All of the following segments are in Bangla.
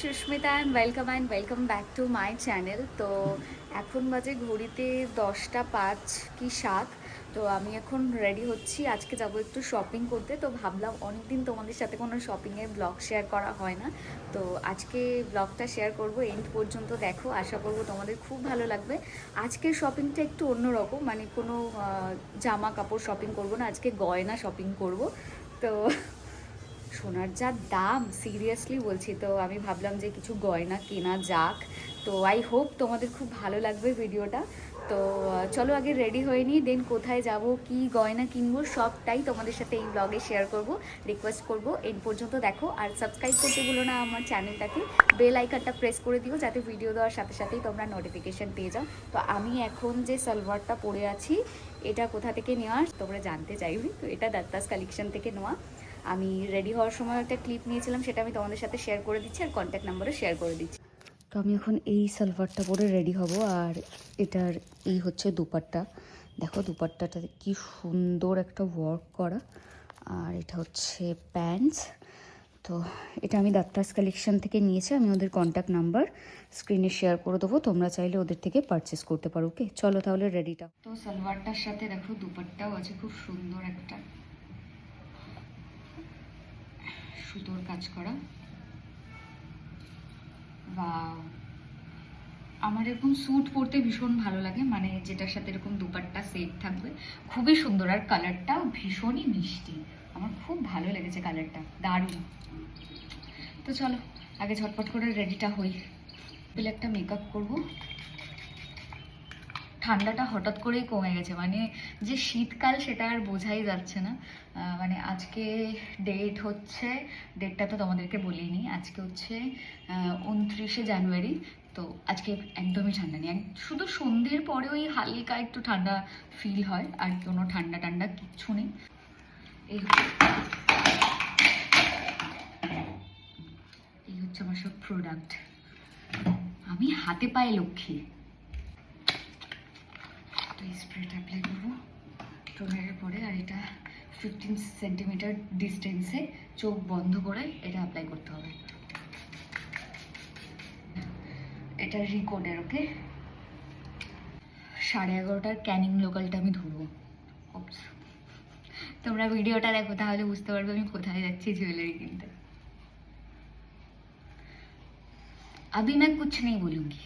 Susmita and welcome back to my channel. তো এখন বাজে ঘড়িতে 10টা 5 কি 7। তো আমি এখন রেডি হচ্ছি, আজকে যাব একটু শপিং করতে। তো ভাবলাম অনেক দিন তোমাদের সাথে কোনো শপিংয়ের ব্লগ শেয়ার করা হয় না, তো আজকে ব্লগটা শেয়ার করব। এন্ড পর্যন্ত দেখো, আশা করবো তোমাদের খুব ভালো লাগবে। আজকের শপিংটা একটু অন্যরকম, মানে কোনো জামা কাপড় শপিং করব না, আজকে গয়না শপিং করব। তো সোনার যা দাম, সিরিয়াসলি বলছি, তো আমি ভাবলাম যে কিছু গয়না কেনা যাক। তো আই হোপ তোমাদের খুব ভালো লাগবে ভিডিওটা। তো চলো আগে রেডি হয়ে নিই, দেন কোথায় যাব, কি গয়না কিনবো, সবটাই তোমাদের সাথে এই ব্লগে শেয়ার করব। রিকোয়েস্ট করব এন্ড পর্যন্ত দেখো, আর সাবস্ক্রাইব করতে ভুলো না আমার চ্যানেলটাকে। বেল আইকনটা প্রেস করে দিও যাতে ভিডিও দেওয়ার সাথে সাথেই তোমরা নোটিফিকেশান পেয়ে যাও। তো আমি এখন যে সালোয়ারটা পরে আছি, এটা কোথা থেকে নেওয়া তোমরা জানতে চাইবে। তো এটা দত্তাস কালেকশন থেকে নেওয়া। আমি রেডি হওয়ার সময় একটা ক্লিপ নিয়েছিলাম, সেটা আমি তোমাদের সাথে শেয়ার করে দিচ্ছি, আর কন্ট্যাক্ট নাম্বারও শেয়ার করে দিচ্ছি। তো আমি এখন এই সালোয়ারটা পরে রেডি হব, আর এটার এই হচ্ছে দুপাট্টা। দেখো দুপাট্টাটাতে কি সুন্দর একটা ওয়ার্ক করা, আর এটা হচ্ছে প্যান্টস। তো এটা আমি দত্তাস কালেকশন থেকে নিয়েছি, আমি ওদের কন্ট্যাক্ট নাম্বার স্ক্রিনে শেয়ার করে দেবো, তোমরা চাইলে ওদের থেকে পারচেস করতে পারো। ওকে চলো তাহলে রেডিটা। তো সালোয়ারটার সাথে দেখো দুপাট্টাও আছে, খুব সুন্দর একটা সুতোর কাজ করা। বা আমার এরকম স্যুট পরতে ভীষণ ভালো লাগে, মানে যেটার সাথে এরকম দুপাট্টা সেট থাকবে, খুবই সুন্দর। আর কালারটাও ভীষণই মিষ্টি, আমার খুব ভালো লেগেছে কালারটা, দারুণ। তো চলো আগে ঝটপট করে রেডিটা হই, পেলে একটা মেকআপ করবো। ঠান্ডাটা হঠাৎ করেই কমে গেছে, মানে যে শীতকাল সেটা আর বোঝাই যাচ্ছে না। মানে আজকে ডেটটা তো তোমাদেরকে বলিনি, আজকে হচ্ছে 29শে জানুয়ারি। তো আজকে একদমই ঠান্ডা নেই, শুধু সন্ধ্যের পরে ওই হালকা একটু ঠান্ডা ফিল হয়, আর কোনো ঠান্ডা টান্ডা কিচ্ছু নেই। এই হচ্ছে আমার সব প্রোডাক্ট, আমি হাতে পায়ে লক্ষ্মী। তো এই স্প্রেটা অ্যাপ্লাই করবো টোনারের পরে, আর এটা 15 সেন্টিমিটার ডিস্টেন্সে চোখ বন্ধ করে এটা অ্যাপ্লাই করতে হবে। এটা রিকোডের, ওকে। 11:30টার ক্যানিং লোকালটা আমি ধরবো। তোমরা ভিডিওটা দেখো, তাহলে বুঝতে পারবে আমি কোথায় যাচ্ছি জুয়েলারি কিনতে। अभी मैं कुछ नहीं बोलूंगी।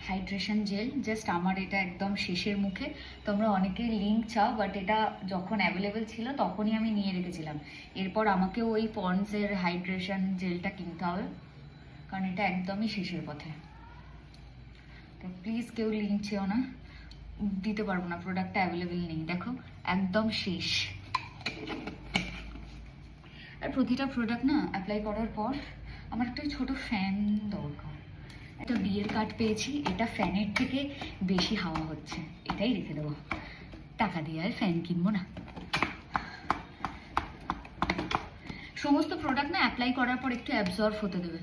হাইড্রেশন জেল জাস্ট আমার এটা একদম শেষের মুখে। তোমরা অনেকেই লিঙ্ক চাও, বাট এটা যখন অ্যাভেলেবেল ছিল তখনই আমি নিয়ে রেখেছিলাম। এরপর আমাকে ওই পন্ডসের হাইড্রেশন জেলটা কিনতে হবে, কারণ এটা একদমই শেষের পথে। তো প্লিজ কেউ লিঙ্ক চেও না, দিতে পারবো না, প্রোডাক্টটা অ্যাভেলেবেল নেই। দেখো একদম শেষ। আর প্রতিটা প্রোডাক্ট না অ্যাপ্লাই করার পর আমার একটা ছোট ফ্যান দরকার। একটা বিয়ের কার্ড পেয়েছি, এটা ফ্যানের থেকে বেশি হাওয়া হচ্ছে, এটাই রেখে দেবো, টাকা দিয়ে আর ফ্যান কিনবো না। সমস্ত প্রোডাক্ট না অ্যাপ্লাই করার পর একটু অ্যাবজর্ব হতে দেবে।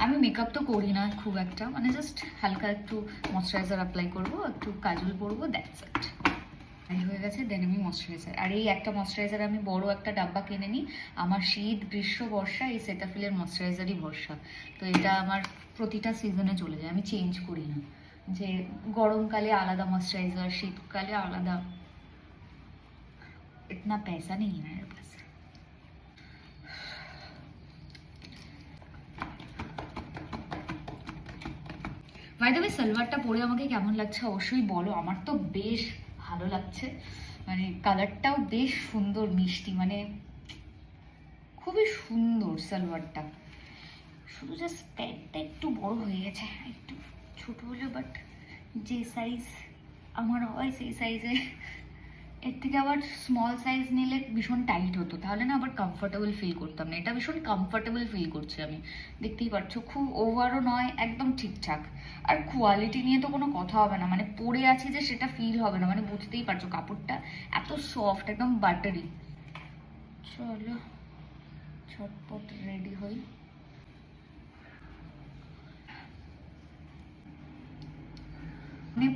আমি মেকআপ তো করি না খুব একটা, মানে জাস্ট হালকা একটু ময়শ্চারাইজার অ্যাপ্লাই করবো, একটু কাজল পরবো, দ্যাটস ইট। হয়ে গেছে, দেন আমি ময়শ্চারাইজার। আর এই একটা ময়শ্চারাইজার আমি বড় একটা ডাব্বা কিনে নিই, আমার শীত গ্রীষ্ম বর্ষা এই সেটাফিলের ময়শ্চারাইজারই ভরসা। তো এটা আমার প্রতিটা সিজনে চলে যায়, আমি চেঞ্জ করি না, যে গরমকালে আলাদা ময়শ্চারাইজার, শীতকালে আলাদা। इतना पैसा नहीं है मेरे पास। বাই দ্য ওয়ে, সালোয়ারটা পরে আমাকে কেমন লাগছে অবশ্যই বলো, আমার তো বেশ ভালো লাগছে, মানে কালারটাও বেশ সুন্দর মিষ্টি, মানে খুবই সুন্দর সালোয়ারটা। শুধু জাস্ট প্যান্টটা একটু বড় হয়ে গেছে, একটু ছোট হলেও, বাট যে সাইজ আমার হয় সেই সাইজে, এর থেকে আবার স্মল সাইজ নিলে ভীষণ টাইট হতো, তাহলে না আবার কমফোর্টেবল ফিল করতাম না। এটা ভীষণ কমফোর্টেবল ফিল করছি আমি, দেখতেই পাচ্ছ, খুব ওভারও নয়, একদম ঠিকঠাক। আর কোয়ালিটি নিয়ে তো কোনো কথা হবে না, মানে পরে আছি যে সেটা ফিল হবে না, মানে বুঝতেই পারছো কাপড়টা এত সফট, একদম বাটারি। চলো ঝটপট রেডি হই। মানে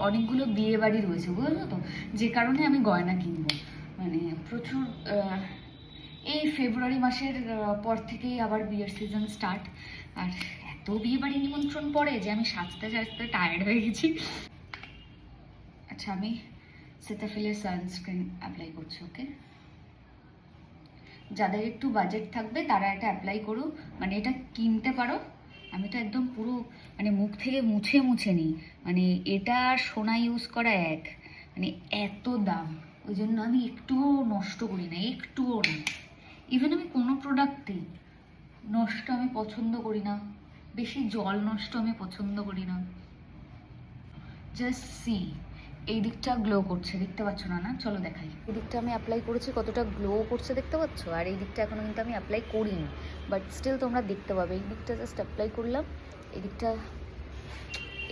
অনেকগুলো বিয়ে বাড়ি রয়েছে, বুঝলো তো, যে কারণে আমি গয়না কিনবো। মানে প্রচুর এই ফেব্রুয়ারি মাসের পর থেকেই আবার বিয়ের সিজন স্টার্ট। আর এত বিয়ে বাড়ি নিমন্ত্রণ পড়ে যে আমি সাজতে সাজতে টায়ার্ড হয়ে গেছি। আচ্ছা, আমি সেটাফিলের সানস্ক্রিন অ্যাপ্লাই করছি। ওকে, যাদের একটু বাজেট থাকবে তারা এটা অ্যাপ্লাই করো, মানে এটা কিনতে পারো। আমি তো একদম পুরো মানে মুখ থেকে মুছে মুছে নিই, মানে এটা আর সোনা ইউজ করা এক, মানে এত দাম। ওই জন্য আমি একটুও নষ্ট করি না, একটুও না। ইভেন আমি কোনো প্রোডাক্টই নষ্ট আমি পছন্দ করি না, বেশি জল নষ্ট আমি পছন্দ করি না। জাস্ট সি, এই দিকটা গ্লো করছে, দেখতে পাচ্ছ না? না, চলো দেখাই। এই দিকটা আমি অ্যাপ্লাই করেছি, কতটা গ্লো করছে দেখতে পাচ্ছ। আর এই দিকটা এখনো কিন্তু আমি অ্যাপ্লাই করিনি, বাট স্টিল তোমরা দেখতে পাবে। এই দিকটা জাস্ট অ্যাপ্লাই করলাম। এই দিকটা,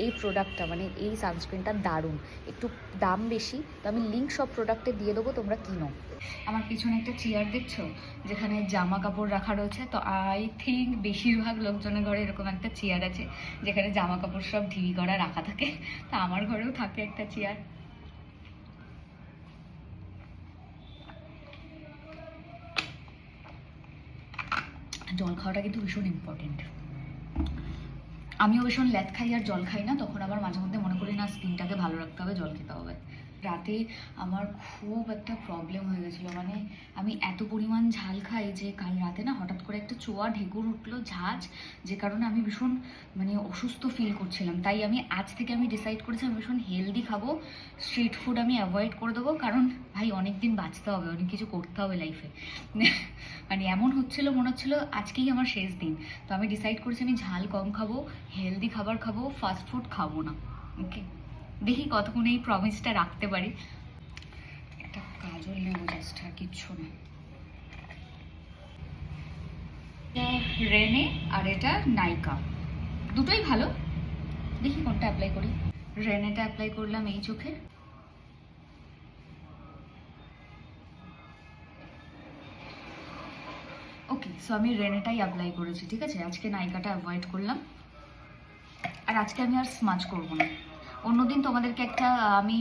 এই প্রোডাক্টটা মানে এই সানস্ক্রিনটা দারুণ। একটু দাম বেশি, তো আমি লিঙ্ক সব প্রোডাক্টে দিয়ে দেবো, তোমরা কিনো। আমার পিছনে একটা চেয়ার দেখছো, যেখানে জামা কাপড় রাখা রয়েছে। তো আই থিঙ্ক বেশিরভাগ লোকজনের ঘরে এরকম একটা চেয়ার আছে, যেখানে জামা কাপড় সব ঢিবি করা রাখা থাকে। তো আমার ঘরেও থাকে একটা চেয়ার। জল খাওয়াটা কিন্তু ভীষণ ইম্পর্টেন্ট। আমিও ভীষণ ল্যাদ খাই আর জল খাই না, তখন আবার মাঝে মধ্যে মনে করি না স্কিনটাকে ভালো রাখতে হবে, জল খেতে হবে। রাতে আমার খুব একটা প্রবলেম হয়ে গেছিলো, মানে আমি এত পরিমাণ ঝাল খাই যে কাল রাতে না হঠাৎ করে একটা চোয়া ঢেকুর উঠলো, ঝাঁজ, যে কারণে আমি ভীষণ মানে অসুস্থ ফিল করছিলাম। তাই আমি আজ থেকে আমি ডিসাইড করেছি আমি ভীষণ হেলদি খাবো, স্ট্রিট ফুড আমি অ্যাভয়েড করে দেবো। কারণ ভাই অনেক দিন বাঁচতে হবে, অনেক কিছু করতে হবে লাইফে। মানে এমন হচ্ছিলো, মনে হচ্ছিলো আজকেই আমার শেষ দিন। তো আমি ডিসাইড করেছি আমি ঝাল কম খাবো, হেলদি খাবার খাবো, ফাস্ট ফুড খাবো না। ওকে, দেখি কতক্ষণ এই প্রমিসটা রাখতে পারি। একটা কাজল নেবো জাস্ট, আর কিচ্ছু না। রেনে আর এটা নাইকা, দুটোই ভালো। দেখি কোনটা অ্যাপ্লাই করি। রেনেটা অ্যাপ্লাই করলাম এই চোখে। ওকে, সো আমি রেনেটাই অ্যাপ্লাই করেছি, ঠিক আছে। আজকে নাইকাটা অ্যাভয়েড করলাম, আর আজকে আমি আর স্মাচ করবো না। অন্যদিন তোমাদেরকে একটা আমি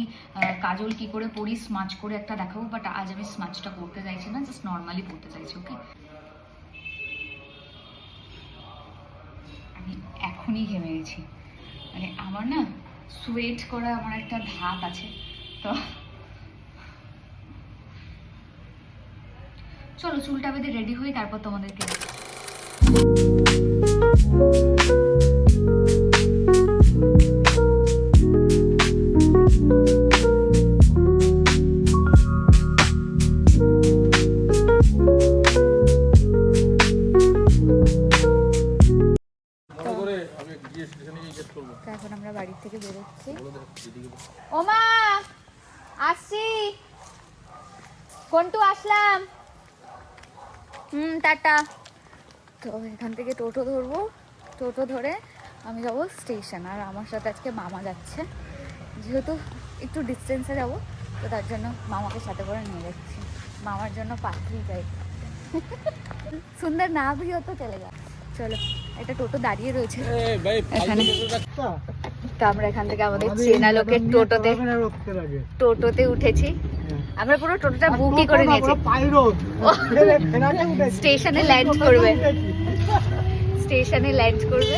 কাজল কি করে পরি স্মাচ করে একটা দেখাবো, বাট আজ আমি স্মাচটা করতে চাইছি না, জাস্ট নর্মালি করতে চাইছি। ওকে, আমি এখনই ঘেমে গেছি, মানে আমার না সোয়েট করা আমার একটা ধাত আছে। তো চলো চুলটা বেঁধে রেডি হই, তারপর তোমাদেরকে এখন আমরা বাড়ি থেকে বেরোচ্ছি। ওমা আসছি, কোনটু আসলাম। টাটা। তো এখান থেকে টোটো ধরবো, টোটো ধরে আমি যাবো স্টেশন। আর আমার সাথে আজকে মামা যাচ্ছে, যেহেতু একটু ডিস্টেন্সে যাবো, তো তার জন্য মামাকে সাথে করে নিয়ে যাচ্ছি। মামার জন্য পাত্রী চাই। সুন্দর না ভি হতো চলে যা। চলো, একটা টোটো দাঁড়িয়ে রয়েছে এখানে। তো আমরা এখান থেকে আমাদের চেনা লোকের টোটোতে উঠেছি। আমরা পুরো টোটোটা বুকই করে নিয়েছি। স্টেশনে ল্যান্ড করবে, স্টেশনে ল্যান্ড করবে।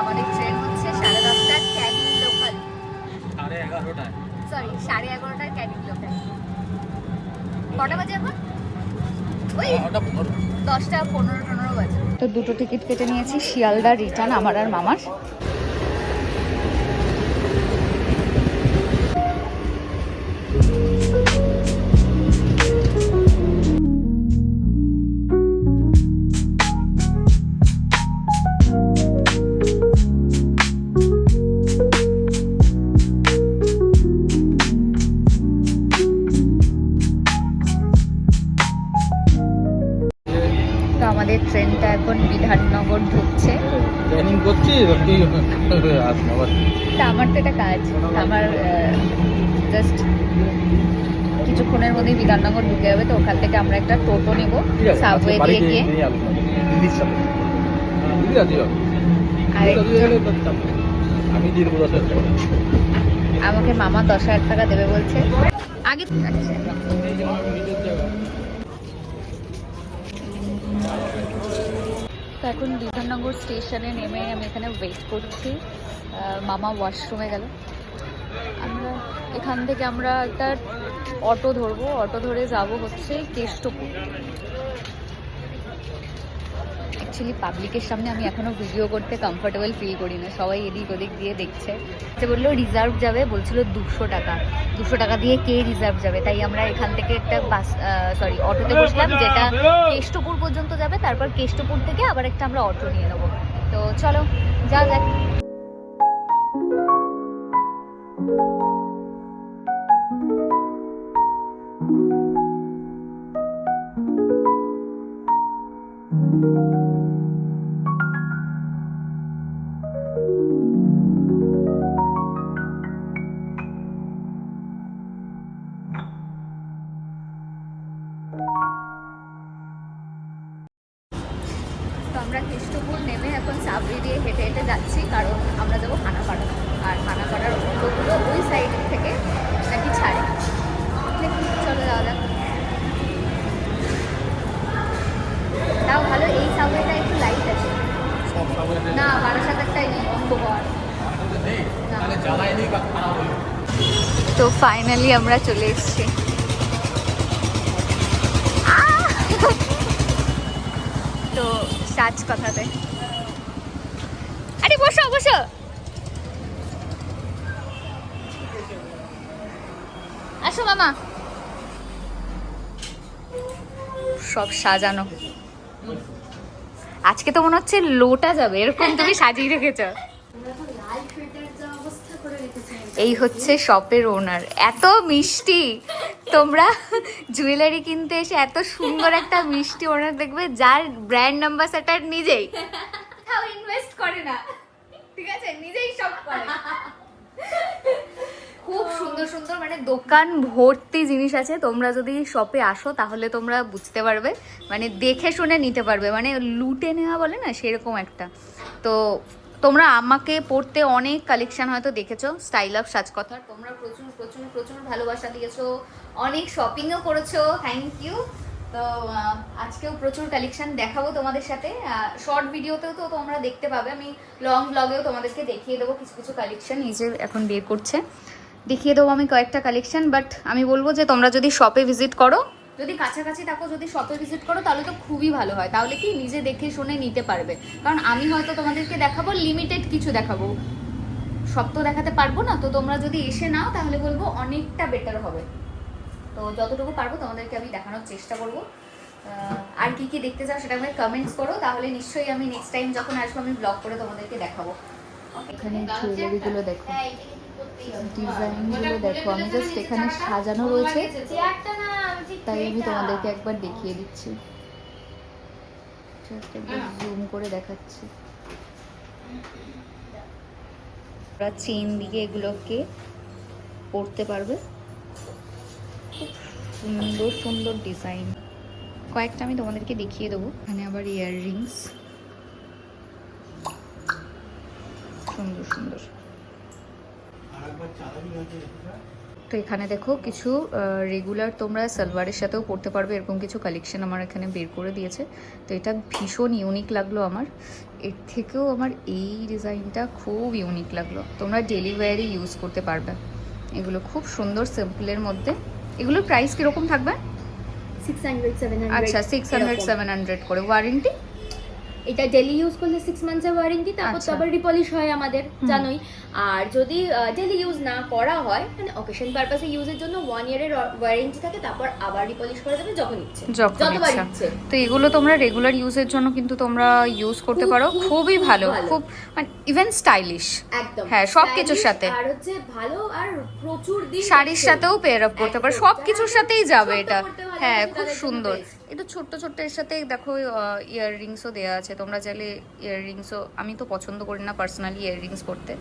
আমাদের ট্রেন হচ্ছে 10:30টার ক্যানিং লোকাল, 11:30টার ক্যানিং লোকাল। কটা বাজে এখন? ওই 10:15 বাজে। তো দুটো টিকিট কেটে নিয়েছি, শিয়ালদা রিটার্ন, আমার আর মামার। আমাদের ট্রেনটা এখন বিধাননগর ঢুকছে। আমার তো এটা কাজ, আমার জাস্ট কিছুক্ষণের মধ্যেই বিধাননগর ঢুকে যাবে, তো ওখান থেকে আমরা একটা টোটো নেব সাবওয়ে দিয়ে গিয়ে। আমাকে মামা 10,000 টাকা দেবে বলছে আগে। তো এখন বিধাননগর স্টেশনে নেমে আমি এখানে ওয়েট করছি। মামা ওয়াশরুমে গেল। আমরা এখান থেকে আমরা একটা অটো ধরবো, অটো ধরে যাব হচ্ছে কেষ্টপুর। অ্যাকচুয়ালি পাবলিকের সামনে আমি এখনও ভিডিও করতে কমফোর্টেবল ফিল করি না, সবাই এদিক ওদিক দিয়ে দেখছে। সে বললো রিজার্ভ যাবে, বলছিল 200 টাকা। 200 টাকা দিয়ে কে রিজার্ভ যাবে? তাই আমরা এখান থেকে একটা অটোতে বসলাম যেটা কেষ্টপুর পর্যন্ত যাবে, তারপর কেষ্টপুর থেকে আবার একটা আমরা অটো নিয়ে নেবো। তো চলো যা যাক। আমরা কেষ্টপুর নেমে এখন সাবরি দিয়ে হেঁটে হেঁটে যাচ্ছি, কারণ আমরা যাবো খানাপাড়া। আর খানাপাড়ার অটোগুলো ওই সাইড থেকে নাকি ছাড়ে। দেখুন, চলো যাওয়া যাক। তাও ভালো, এই সাবওয়েটা একটু লাইট আছে। না, বারাসাতেরটাই নেই, অন্ধকার। তো ফাইনালি আমরা চলে এসেছি। তো সাজ কথাতে, আরে বসো বসো। আসো মামা। সব সাজানো, আজকে তো মনে হচ্ছে লোটা যাবে, এরকম তুমি সাজিয়ে রেখেছ। এই হচ্ছে শপের ওনার, এত মিষ্টি। তোমরা জুয়েলারি কিনতে এসে এত সুন্দর একটা মিষ্টি ওনার দেখবে, যার ব্র্যান্ড অ্যাম্বাসেডর নিজেই, তাও ইনভেস্ট করে না, ঠিক আছে, নিজেই সব করে। খুব সুন্দর সুন্দর, মানে দোকান ভর্তি জিনিস আছে। তোমরা যদি শপে আসো তাহলে তোমরা বুঝতে পারবে, মানে দেখে শুনে নিতে পারবে, মানে লুটে নেওয়া বলে না, সেরকম একটা। তো তোমরা আমাকে পড়তে অনেক কালেকশন হয়তো দেখেছো স্টাইল অফ সাজকথার, তোমরা প্রচুর প্রচুর প্রচুর ভালোবাসা দিয়েছো, অনেক শপিংও করেছো, থ্যাংক ইউ। তো আজকেও প্রচুর কালেকশন দেখাবো তোমাদের সাথে। শর্ট ভিডিওতেও তো তোমরা দেখতে পাবে, আমি লং ব্লগেও তোমাদেরকে দেখিয়ে দেবো কিছু কিছু কালেকশন। নিজে এখন বের করছে, দেখিয়ে দেবো আমি কয়েকটা কালেকশন। বাট আমি বলবো যে তোমরা যদি শপে ভিজিট করো, যদি কাছাকাছি থাকো, যদি শপে ভিজিট করো, তাহলে তো খুবই ভালো হয়। তাহলে কি নিজে দেখে শুনে নিতে পারবে, কারণ আমি হয়তো তোমাদেরকে দেখাবো লিমিটেড কিছু দেখাবো, সব তো দেখাতে পারবো না। তো তোমরা যদি এসে নাও তাহলে বলবো অনেকটা বেটার হবে। তো যতটুকু পারবো তোমাদেরকে আমি দেখানোর চেষ্টা করবো। আর কি কি দেখতে চাও সেটা আমাকে কমেন্টস করো, তাহলে নিশ্চয়ই আমি নেক্সট টাইম যখন আসবো আমি ব্লগ করে তোমাদেরকে দেখাবো। এখানে জুয়েলারিগুলো দেখো, ডিজাইনগুলো দেখো, আমি জাস্ট এখানে সাজানো রয়েছে তাই আমি তোমাদেরকে একবার দেখিয়ে দিচ্ছি, জাস্ট একবার জুম করে দেখাচ্ছি। ওরা চেন দিয়ে এগুলোকে পরতে পারবে, খুব সুন্দর সুন্দর ডিজাইন। কয়েকটা আমি তোমাদেরকে দেখিয়ে দেবো। এখানে আবার ইয়াররিংস, সুন্দর সুন্দর। তো এখানে দেখো কিছু রেগুলার তোমরা সালোয়ারের সাথেও পরতে পারবে, এরকম কিছু কালেকশন আমার এখানে বের করে দিয়েছে। তো এটা ভীষণ ইউনিক লাগলো আমার, এর থেকেও আমার এই ডিজাইনটা খুব ইউনিক লাগলো। তোমরা ডেলি ওয়্যারে ইউজ করতে পারবে, এগুলো খুব সুন্দর সিম্পলের মধ্যে। এগুলোর প্রাইস কীরকম থাকবে? 600-700। আচ্ছা, 600-700 করে। ওয়ারেন্টি? এটা ডেলি ইউজ করলে 6 মান্থসের ওয়ারেন্টি, তারপর তো আবার রিপলিশ হয় আমাদের, জানোই। আর যদি ডেলি ইউজ না করা হয়, মানে অকেশন পারপাসে ইউজের জন্য 1 ইয়ারের ওয়ারেন্টি থাকে, তারপর আবার রিপলিশ করা যাবে যখন ইচ্ছে, যতবার ইচ্ছে। তো এগুলো তোমরা রেগুলার ইউজের জন্য কিন্তু তোমরা ইউজ করতে পারো, খুবই ভালো, খুব মানে ইভেন স্টাইলিশ একদম। হ্যাঁ, সবকিছুর সাথে, আর হচ্ছে ভালো, আর প্রচুর দিন শাড়ির সাথেও পেয়ার আপ করতে পারো, সবকিছুর সাথেই যাবে এটা। হ্যাঁ, খুব সুন্দর। একটু ছোট্ট ছোট্ট এর সাথে দেখো ইয়াররিংসও দেওয়া আছে, তোমরা চাইলে ইয়াররিংসও, আমি তো পছন্দ করি না পার্সোনালি ইয়াররিংস পরতে,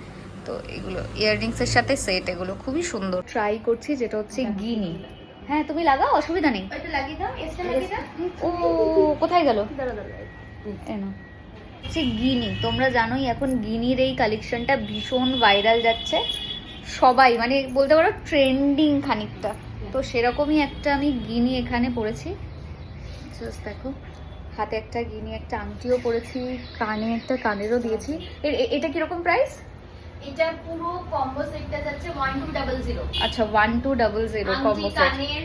তো এগুলো ইয়াররিংসের সাথে সেট, এগুলো খুবই সুন্দর। ট্রাই করছি যেটা হচ্ছে গিনি, হ্যাঁ তুমি লাগাও, অসুবিধা নেই। ওইটা লাগিয়ে দাও, এক্সট্রা লাগিয়ে দাও। ও কোথায় গেল? দাঁড়া দাঁড়া। এনো হচ্ছে গিনি। তোমরা জানোই এখন গিনির এই কালেকশনটা ভীষণ ভাইরাল যাচ্ছে, সবাই মানে বলতে পারো ট্রেন্ডিং খানিকটা। তো সেরকমই একটা আমি গিনি এখানে পরেছি, জাস্ট দেখো, হাতে একটা গিনি, একটা আংটিও পরেছি, কানে একটা কানেরও দিয়েছি। এটা কিরকম প্রাইস? এটা পুরো কম্বো সেটটা যাচ্ছে 1200। আচ্ছা 1200 কম্বো সেট, কানের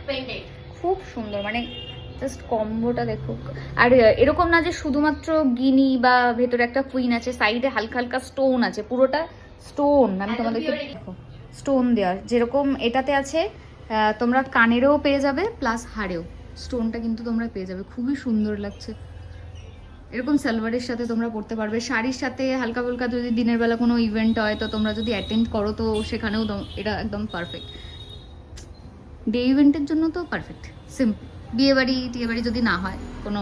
পেন্ডেন্ট খুব সুন্দর, মানে জাস্ট কম্বোটা দেখো। আর এরকম না যে শুধুমাত্র গিনি বা ভেতরে একটা কুইন আছে, সাইডে হালকা হালকা স্টোন আছে, পুরোটা স্টোন। আমি তোমাদেরকে স্টোন দেওয়া যেরকম এটাতে আছে, তোমরা কানেরও পেয়ে যাবে প্লাস হাড়েও স্টোনটা কিন্তু তোমরা পেয়ে যাবে, খুবই সুন্দর লাগছে। এরকম সালোয়ারের সাথে তোমরা পরতে পারবে, শাড়ির সাথে হালকা ফুলকা যদি দিনের বেলা কোনো ইভেন্ট হয় তো তোমরা যদি অ্যাটেন্ড করো তো সেখানেও এটা একদম পারফেক্ট। ডে ইভেন্টের জন্য তো পারফেক্ট, সিম্পল। বিয়ে বাড়ি টিয়ে বাড়ি যদি না হয়, কোনো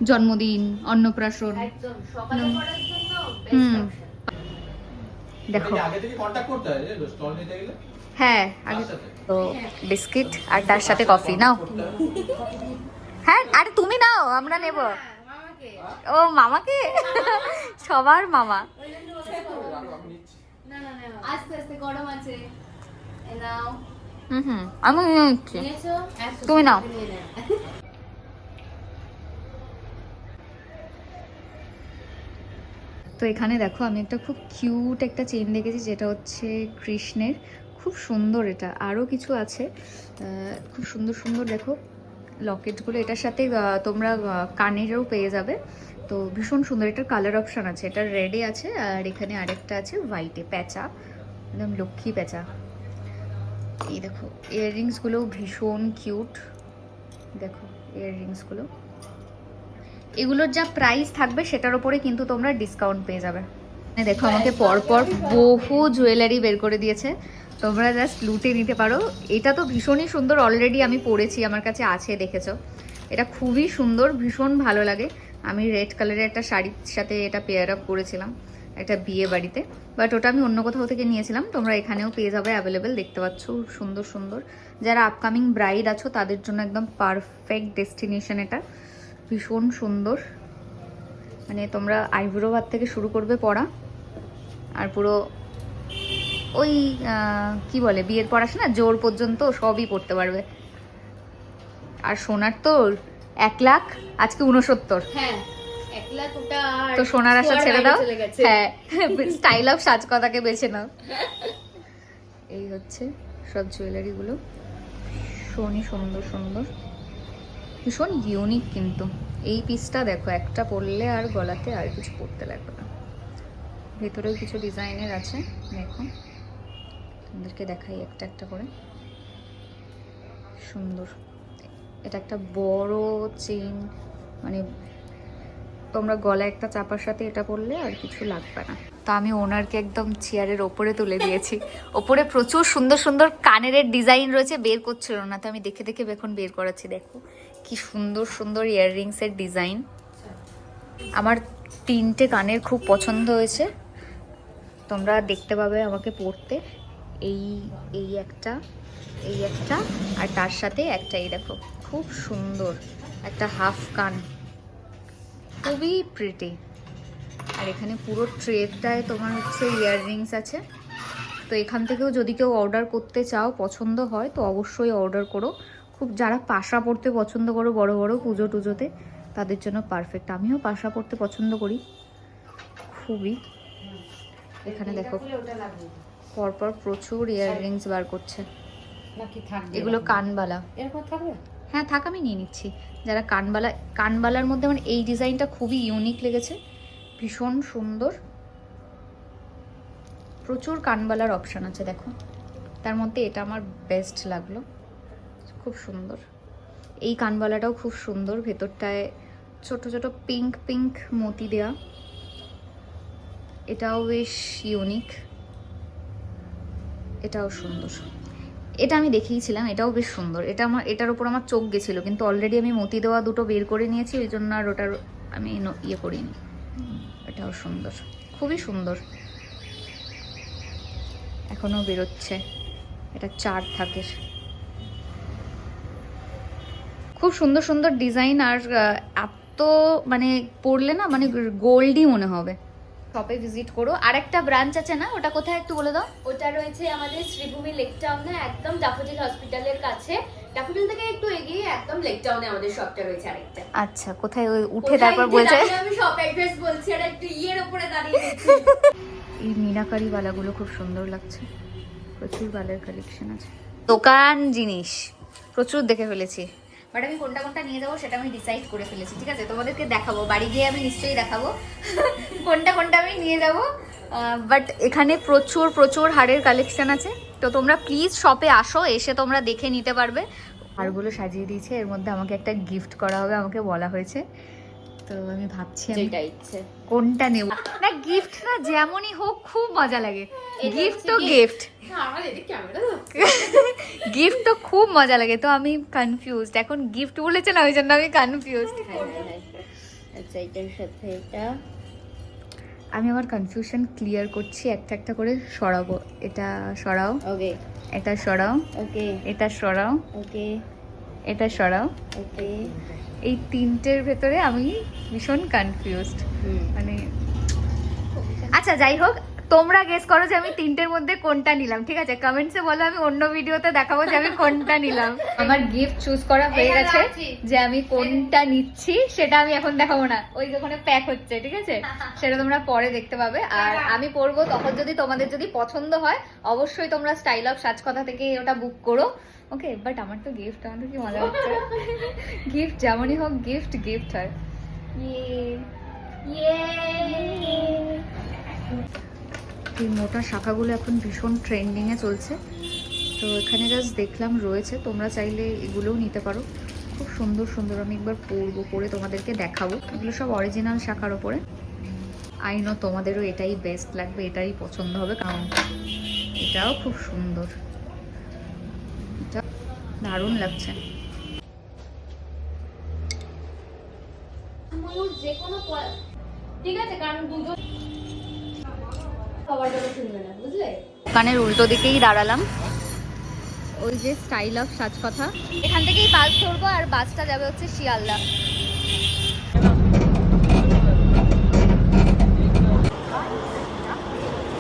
জন্মদিন, অন্নপ্রাশন, একদম সকালে পরার জন্য হুম। Best option. দেখো আগে থেকে কন্টাক্ট করতে হয় যে স্টল নিতে গেলে। হ্যাঁ আগে তো বিস্কিট আর তার সাথে কফি নাও। হ্যাঁ আরে তুমি নাও, আমরা নেব। মামাকে ও মামাকে, সবার মামা। না না না আস্তে আস্তে গরম আছে। এ নাও। হুম আমি নিয়ে নিচ্ছি, নিয়েছো? তুমি নাও। নিয়ে নাও। তো এখানে দেখো আমি একটা খুব কিউট একটা চেন দেখেছি, যেটা হচ্ছে কৃষ্ণের, খুব সুন্দর। এটা আরও কিছু আছে, খুব সুন্দর সুন্দর দেখো লকেটগুলো। এটার সাথে তোমরা কানেরও পেয়ে যাবে, তো ভীষণ সুন্দর। এটার কালার অপশান আছে, এটা রেডে আছে আর এখানে আরেকটা আছে হোয়াইটে, প্যাঁচা, একদম লক্ষ্মী প্যাঁচা। এই দেখো ইয়াররিংসগুলো ভীষণ কিউট, দেখো ইয়াররিংসগুলো। এগুলোর যা প্রাইস থাকবে সেটার উপরে কিন্তু তোমরা ডিসকাউন্ট পেয়ে যাবে। দেখো আমাকে পরপর বহু জুয়েলারি বের করে দিয়েছে, তোমরা জাস্ট লুটে নিতে পারো। এটা তো ভীষণই সুন্দর, অলরেডি আমি পরেছি, আমার কাছে আছে, দেখেছো। এটা খুবই সুন্দর, ভীষণ ভালো লাগে। আমি রেড কালারের একটা শাড়ির সাথে এটা পেয়ার আপ করেছিলাম একটা বিয়ে বাড়িতে, বাট ওটা আমি অন্য কোথাও থেকে নিয়েছিলাম। তোমরা এখানেও পেয়ে যাবে, অ্যাভেলেবেল, দেখতে পাচ্ছ সুন্দর সুন্দর। যারা আপকামিং ব্রাইড আছো তাদের জন্য একদম পারফেক্ট ডেস্টিনেশন এটা, ভীষণ সুন্দর। মানে তোমরা আইব্রো হাত থেকে শুরু করবে পড়া, আর পুরো ওই কি বলে বিয়ের পড়াশোনা জোর পর্যন্ত সবই পড়তে পারবে। আর সোনার তো 1 লাখ, আজকে 69। হ্যাঁ 1 লাখ ওটা আর তো সোনার আশা ছেড়ে দাও। চলে গেছে। হ্যাঁ স্টাইল অফ সাজকতাকে বেছে নাও। এই হচ্ছে সব জুয়েলারিগুলো, ভীষণই সুন্দর সুন্দর, ভীষণ ইউনিক। কিন্তু এই পিসটা দেখো, একটা পরলে আর গলাতে আর কিছু পরতে লাগবে না। ভেতরেও কিছু ডিজাইনের আছে, দেখো তোমাদেরকে দেখাই একটা একটা করে, সুন্দর। এটা একটা বড় চেইন, মানে তোমরা গলায় একটা চাপার সাথে এটা পরলে আর কিছু লাগবে না। তো আমি ওনারকে একদম চেয়ারের ওপরে তুলে দিয়েছি, ওপরে প্রচুর সুন্দর সুন্দর কানের ডিজাইন রয়েছে, বের করছিল না, তো আমি দেখে দেখে এখন বের করাচ্ছি। দেখো কি সুন্দর সুন্দর ইয়াররিংসের ডিজাইন। আমার 3টে কানের খুব পছন্দ হয়েছে, তোমরা দেখতে পাবে আমাকে পরতে। এই এই একটা, এই একটা, আর তার সাথে একটা, এই দেখো খুব সুন্দর একটা হাফ কান, খুবই প্রিটি। আর এখানে পুরো ট্রেটায় তোমার হচ্ছে ইয়াররিংস আছে। তো এখান থেকেও যদি কেউ অর্ডার করতে চাও, পছন্দ হয় তো অবশ্যই অর্ডার করো। খুব যারা পাশা পড়তে পছন্দ করো বড় বড় পুজো টুজোতে, তাদের জন্য পারফেক্ট। আমিও পাশা পড়তে পছন্দ করি খুবই। এখানে দেখো পরপর প্রচুর ইয়াররিংস বার করছে, এগুলো কানবালা। এরপর থাকবে? হ্যাঁ থাক, আমি নিয়ে নিচ্ছি। যারা কানবালার মধ্যে আমার এই ডিজাইনটা খুবই ইউনিক লেগেছে, ভীষণ সুন্দর। প্রচুর কানবালার অপশান আছে দেখো, তার মধ্যে এটা আমার বেস্ট লাগলো, খুব সুন্দর। এই কানবালাটাও খুব সুন্দর, ভেতরটায় ছোট ছোট পিঙ্ক পিঙ্ক মতি দেয়া, এটাও বেশ ইউনিক, এটাও সুন্দর। এটা আমি দেখিয়েছিলাম, এটাও বেশ সুন্দর। এটার উপর আমার চোখ গেছিলো, কিন্তু অলরেডি আমি মতি দেওয়া দুটো বের করে নিয়েছি, ওই জন্য আর ওটার আমি ইয়ে করিনি। এটাও সুন্দর, খুবই সুন্দর, এখনো বেরোচ্ছে। এটা 4 থাকে, খুব সুন্দর সুন্দর ডিজাইন আর এত মানে পরলে না মানে গোল্ডই মনে হবে। শপে ভিজিট করো। আর একটা ব্রাঞ্চ আছে না, ওটা কোথায় একটু বলে দাও। ওটা রয়েছে আমাদের শ্রীভূমি লেক টাউনে, একদম ড্যাফোডিল হসপিটালের কাছে। ড্যাফোডিল থেকে একটু এগিয়ে একদম লেক টাউনে আমাদের শপটা রয়েছে আরেকটা। আচ্ছা, কোথায় ওই উঠে তারপর বলছে আমি শপ অ্যাড্রেস বলছি আর একটু ইয়ের উপরে দাঁড়িয়ে গেছি। এই মিনাকারি বালাগুলো খুব সুন্দর লাগছে, প্রচুর বালের কালেকশন আছে। দোকান জিনিস প্রচুর দেখে ফেলেছি, বাট আমি কোনটা কোনটা নিয়ে যাবো সেটা আমি ডিসাইড করে ফেলেছি। ঠিক আছে, তোমাদেরকে দেখাবো, বাড়ি গিয়ে আমি নিশ্চয়ই দেখাবো কোনটা কোনটা আমি নিয়ে যাবো। বাট এখানে প্রচুর প্রচুর হারের কালেকশন আছে, তো তোমরা প্লিজ শপে আসো, এসে তোমরা দেখে নিতে পারবে। হারগুলো সাজিয়ে দিয়েছে, এর মধ্যে আমাকে একটা গিফট করা হবে, আমাকে বলা হয়েছে। তো আমি ভাবছি আমি যেটা ইচ্ছে কোনটা নেব। না গিফট না যেমনই হোক খুব মজা লাগে, গিফট তো গিফট, আমার এদিকে ক্যামেরা গিফট তো খুব মজা লাগে। তো আমি কনফিউজড, এখন গিফট বলেছে না ওই জন্য আমি কনফিউজড। আচ্ছা, এটার সাথে এটা আমি আমার কনফিউশন ক্লিয়ার করছি, একটা একটা করে সরাবো। এটা সরাও, ওকে এটা সরাও, ওকে এটা সরাও, ওকে এটা সরাও। ওকে। এই তিনটের ভেতরে আমি ভীষণ কনফিউজড, মানে আচ্ছা যাই হোক, তোমরা গেস করো যে আমি তিনটের মধ্যে কোনটা নিলাম। ঠিক আছে, কমেন্টসে বলো, আমি অন্য ভিডিওতে দেখাবো যে আমি কোনটা নিলাম। আমার গিফট চুজ করা হয়ে গেছে, যে আমি কোনটা নিচ্ছি সেটা আমি এখন দেখাবো না, ওই ওখানে প্যাক হচ্ছে। ঠিক আছে, সেটা তোমরা পরে দেখতে পাবে। আর আমি পরবো তখন, যদি তোমাদের যদি পছন্দ হয় অবশ্যই তোমরা স্টাইল অফ সাজকথা থেকে ওটা বুক করো। ওকে, বাট আমার তো গিফট, আমার তো কি মজা হচ্ছে। গিফট যেমনই হোক, গিফট গিফট হয়। এই মোটা শাখাগুলো এখন ভীষণ ট্রেন্ডিংয়ে চলছে, তো এখানে জাস্ট দেখলাম রয়েছে, তোমরা চাইলে এগুলোও নিতে পারো। খুব সুন্দর সুন্দর, আমি একবার পরবো, পরে তোমাদেরকে দেখাবো। এগুলো সব অরিজিনাল শাখার ওপরে। আই নো তোমাদেরও এটাই বেস্ট লাগবে, এটাই পছন্দ হবে, কারণ এটাও খুব সুন্দর, এটা দারুণ লাগছে। যে কোনো ঠিক আছে, কারণ দুজন সবার জন্য শুনবে না, বুঝলে? দোকানের উল্টো দিকেই দাঁড়ালাম, ওই যে স্টাইল অফ সাজকথা, এখান থেকেই বাস ধরবো, আর বাসটা যাবে হচ্ছে শিয়ালদা।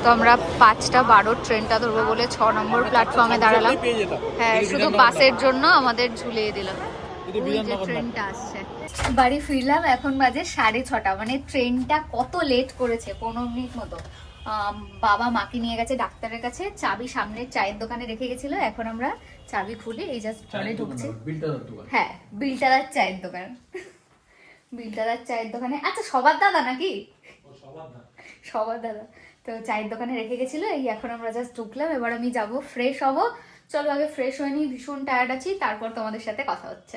তো আমরা 5:12 ট্রেনটা ধরবো বলে 6 নম্বর প্ল্যাটফর্মে দাঁড়ালাম। হ্যাঁ, শুধু বাসের জন্য আমাদের ঝুলিয়ে দিলাম। ওই যে ট্রেনটা আসছে। বাড়ি ফিরলাম, এখন বাজে 6:30, মানে ট্রেনটা কত লেট করেছে, 15 মিনিট মতো। বাবা মাকে নিয়ে গেছে ডাক্তারের কাছে, চাবি সামনের চায়ের দোকানে রেখে গেছিল, এখন আমরা চাবি খুলে এই জাস্ট ট্রেনে ঢুকছি। হ্যাঁ, বিলটালার চায়ের দোকান, বিলটালার চায়ের দোকানে। আচ্ছা, সবার দাদা নাকি? সবার দাদা। তো চায়ের দোকানে রেখে গেছিল, এই এখন আমরা জাস্ট ঢুকলাম। এবার আমি যাব ফ্রেশ হব। চলো আগে ফ্রেশ হয়ে নিই, ভীষণ টায়ার্ড আছি, তারপর তোমাদের সাথে কথা হচ্ছে।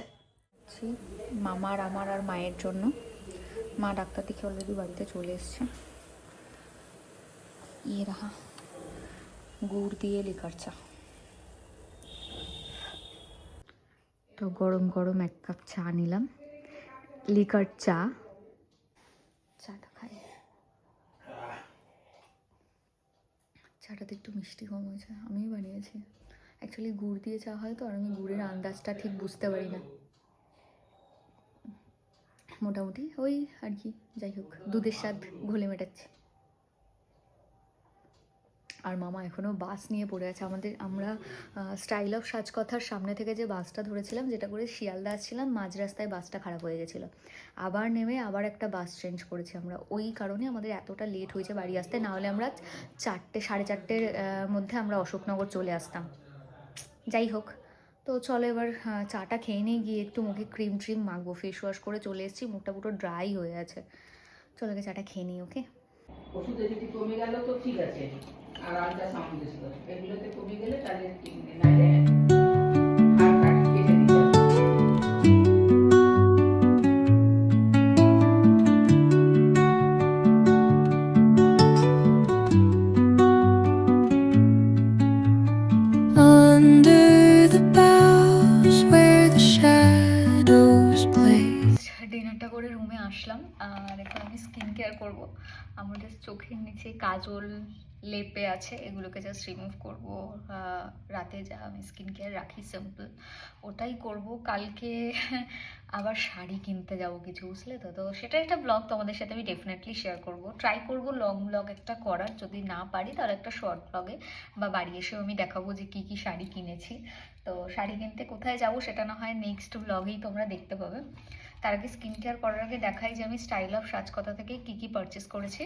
মামার, আমার আর মায়ের জন্য। মা ডাক্তার থেকে অলরেডি বাড়িতে চলে এসছে। ये रहा गुड़ দিয়ে লিকার চা। তো গরম গরম 1 কাপ চা নিলাম, লিকার চা। চাটা খাই, চাটাতে একটু মিষ্টি কম হয়েছে, আমিই বানিয়েছি। অ্যাকচুয়ালি গুড় দিয়ে চা হয় তো, আর আমি গুড়ের আন্দাজটা ঠিক বুঝতে পারি না। মোটামুটি ওই আর কি, যাই হোক, দুধের স্বাদ ঘোলে মেটাচ্ছি। আর মামা এখনও বাস নিয়ে পড়ে আছে। আমরা স্টাইল অফ সাজকথার সামনে থেকে যে বাসটা ধরেছিলাম, যেটা করে শিয়ালদা আসছিলাম, মাঝ রাস্তায় বাসটা খারাপ হয়ে গেছিলো, আবার নেমে আবার একটা বাস চেঞ্জ করেছি আমরা। ওই কারণে আমাদের এতটা লেট হয়েছে বাড়ি আসতে, নাহলে আমরা 4টে 4:30-এর মধ্যে আমরা অশোকনগর চলে আসতাম। যাই হোক, তো চলো এবার চাটা খেয়ে নিয়ে গিয়ে একটু মুখে ক্রিম ট্রিম মাখবো। ফেস ওয়াশ করে চলে এসেছি, মুখটা পুরো ড্রাই হয়ে আছে। চলো আগে চাটা খেয়ে নিই। ওকে, ওষুধে যদি কমে গেল তো ঠিক আছে, আর আলট্রাসাউন্ড দিছিল, এগুলোতে কমে গেলে তাহলে নাইলে হাড় কাট কেটে দিতে হবে। Under the boughs where the shadows play. ডিনারটা করে রুমে আসলাম, আর এখন আমি স্কিন কেয়ার করবো। আমার জাস্ট চোখের নিচে কাজল লেপে আছে, এগুলোকে জাস্ট রিমুভ করবো। রাতে যা আমি স্কিন কেয়ার রাখি সিম্পল, ওটাই করব। কালকে আবার শাড়ি কিনতে যাব কিছু, বুঝলে তো। তো সেটা একটা ব্লগ তোমাদের সাথে আমি ডেফিনেটলি শেয়ার করব। ট্রাই করব লং ব্লগ একটা করার, যদি না পারি তাহলে একটা শর্ট ব্লগে বা বাড়ি এসেও আমি দেখাবো যে কী কী শাড়ি কিনেছি। তো শাড়ি কিনতে কোথায় যাব সেটা না হয় নেক্সট ব্লগেই তোমরা দেখতে পাবে। তার আগে স্কিন কেয়ার করার আগে দেখাই যে আমি স্টাইল অফ সাজকথা থেকে কী কী পারচেস করেছি।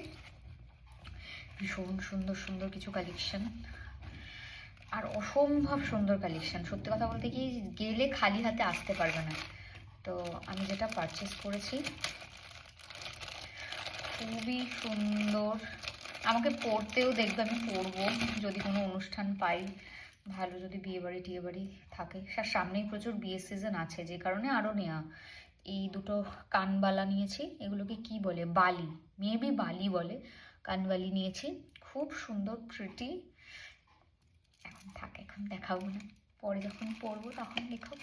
ভীষণ সুন্দর সুন্দর কিছু কালেকশন, আর অসম্ভব সুন্দর কালেকশন। সত্যি কথা বলতে কি, গেলে খালি হাতে আসতে পারবে না। তো আমি যেটা পারচেস করেছি খুবই সুন্দর, আমাকে পরতেও দেখবে, আমি পরবো যদি কোনো অনুষ্ঠান পাই ভালো, যদি বিয়েবাড়ি টিয়েবাড়ি থাকে। সামনেই প্রচুর বিয়ের সিজন আছে, যে কারণে আরও নেওয়া। এই দুটো কানবালা নিয়েছি, এগুলোকে কি বলে, বালি, মেবি বালি বলে। কানবালি নিয়েছি, খুব সুন্দর প্রিটি। এখন থাক, এখন দেখাবো না, পরে যখন পরবো তখন দেখো।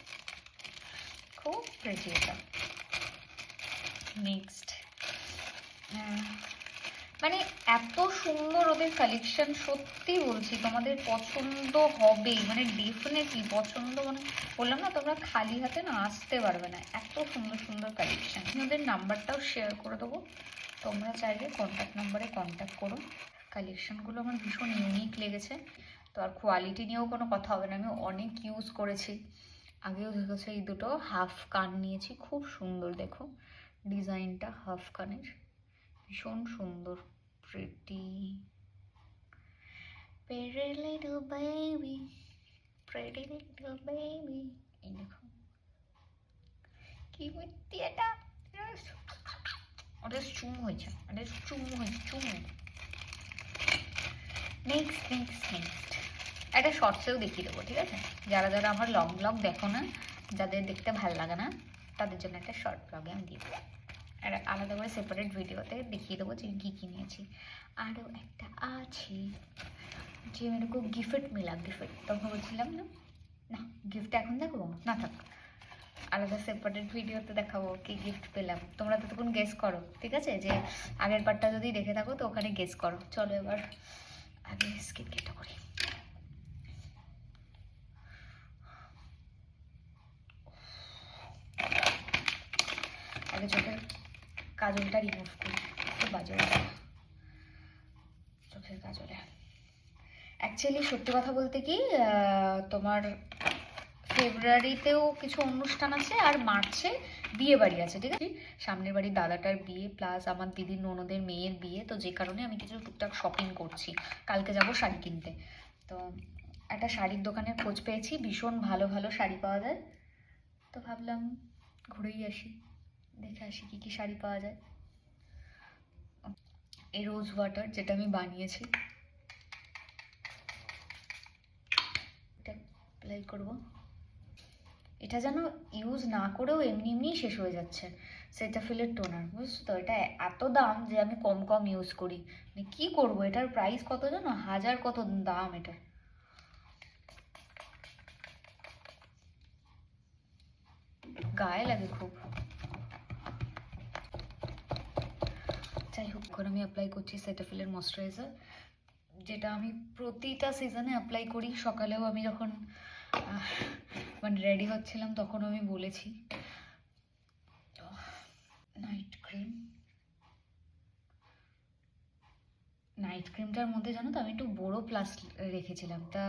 খুব প্রিটি এটা। নেক্সট, মানে এত সুন্দর ওদের কালেকশন, সত্যি বলছি তোমাদের পছন্দ হবে, মানে ডেফিনেটলি পছন্দ। মানে বললাম না, তোমরা খালি হাতে না আসতে পারবে না, এত সুন্দর সুন্দর কালেকশন। আমি ওদের নাম্বারটাও শেয়ার করে দেবো, তোমরা চাইলে কন্ট্যাক্ট নাম্বারে কন্ট্যাক্ট করো। কালেকশনগুলো আমার ভীষণ ইউনিক লেগেছে। তো আর কোয়ালিটি নিয়েও কোনো কথা হবে না, আমি অনেক ইউজ করেছি। আগেও দেখেছো এই দুটো হাফ কান নিয়েছি, খুব সুন্দর। দেখো ডিজাইনটা হাফ কানের, ভীষণ সুন্দর, pretty. Pretty little baby, pretty little baby। এই দেখো কি মিষ্টি এটা, ওটা চুমু হয়েছে, ওটা চুমু হয়েছে, চুমু। নেক্সট নেক্সট নেক্সট একটা শর্টসেও দেখিয়ে দেবো, ঠিক আছে? যারা যারা আমার লং ব্লগ দেখো না, যাদের দেখতে ভালো লাগে না, তাদের জন্য একটা শর্ট ব্লগে আমি দিয়ে দেবো, আর আলাদা করে সেপারেট ভিডিওতে দেখিয়ে দেবো যে কী কী নিয়েছি। আরও একটা আছে যে মেরে কো গিফট মিলা, গিফট তখন বলছিলাম না, না গিফট এখন দেখবো না, থাক আলাদা সেপারেট ভিডিওতে দেখাবো কি গিফট পেলাম। তোমরা তো তখন গেস করো, ঠিক আছে? যে আগের পার্টটা যদি দেখে থাকো তো ওখানে গেস করো। চলো এবার আগে স্কিন কেয়ারটা করি। আগে চোখের কাজলটা রিমুভ করি, খুব বাজে চোখের কাজলে। অ্যাকচুয়ালি সত্যি কথা বলতে কি, তোমার ফেব্রুয়ারিতেও কিছু অনুষ্ঠান আছে, আর মার্চে বিয়ে বাড়ি আছে, ঠিক আছে? সামনের বাড়ির দাদাটার বিয়ে, প্লাস আমার দিদির ননদের মেয়ের বিয়ে। তো যে কারণে আমি কিছু টুকটাক শপিং করছি। কালকে যাব শাড়ি কিনতে। তো একটা শাড়ির দোকানের খোঁজ পেয়েছি, ভীষণ ভালো ভালো শাড়ি পাওয়া যায়। তো ভাবলাম ঘুরেই আসি, দেখে আসি কী কী শাড়ি পাওয়া যায়। এই রোজ ওয়াটার যেটা আমি বানিয়েছি, এটা অ্যাপ্লাই করবো। এটা যেন ইউজ না করেও এমনি এমনিই শেষ হয়ে যাচ্ছে। সেটাফিলের টোনার, বুঝছো তো? এটা এত দাম যে আমি কম কম ইউজ করি। মানে কী করবো, এটার প্রাইস কত জানো? 1000 কত দাম এটার। গায়ে লাগে খুব। যাই হোক, এখন আমি অ্যাপ্লাই করছি সেটাফিলের ময়শ্চারাইজার, যেটা আমি প্রতিটা সিজনে অ্যাপ্লাই করি। সকালেও আমি যখন মানে রেডি হচ্ছিলাম তখন আমি বলেছি। নাইট ক্রিম, নাইট ক্রিমটার মধ্যে জানো তো আমি একটু বোরো প্লাস রেখেছিলাম, তা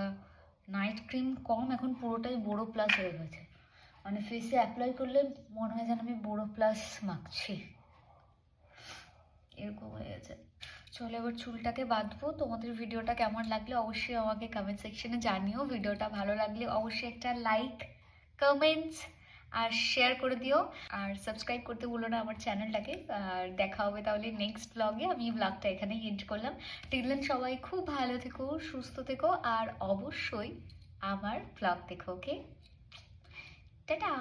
নাইট ক্রিম কম, এখন পুরোটাই বোরো প্লাস হয়ে গেছে। মানে ফেসে অ্যাপ্লাই করলে মনে হয় যেন আমি বোরো প্লাস মাখছি, এরকম হয়ে গেছে। চলো এবার চুলটাকে বাঁধবো। তোমাদের ভিডিওটা কেমন লাগলে অবশ্যই আমাকে কমেন্ট সেকশনে জানিও। ভিডিওটা ভালো লাগলে অবশ্যই একটা লাইক, কমেন্টস আর শেয়ার করে দিও, আর সাবস্ক্রাইব করতে ভুলো না আমার চ্যানেলটাকে। আর দেখা হবে তাহলে নেক্সট ব্লগে। আমি ব্লগটা এখানেই এন্ড করলাম। টিল দেন সবাই খুব ভালো থেকো, সুস্থ থেকো, আর অবশ্যই আমার ব্লগ দেখো, ওকে? টাটা।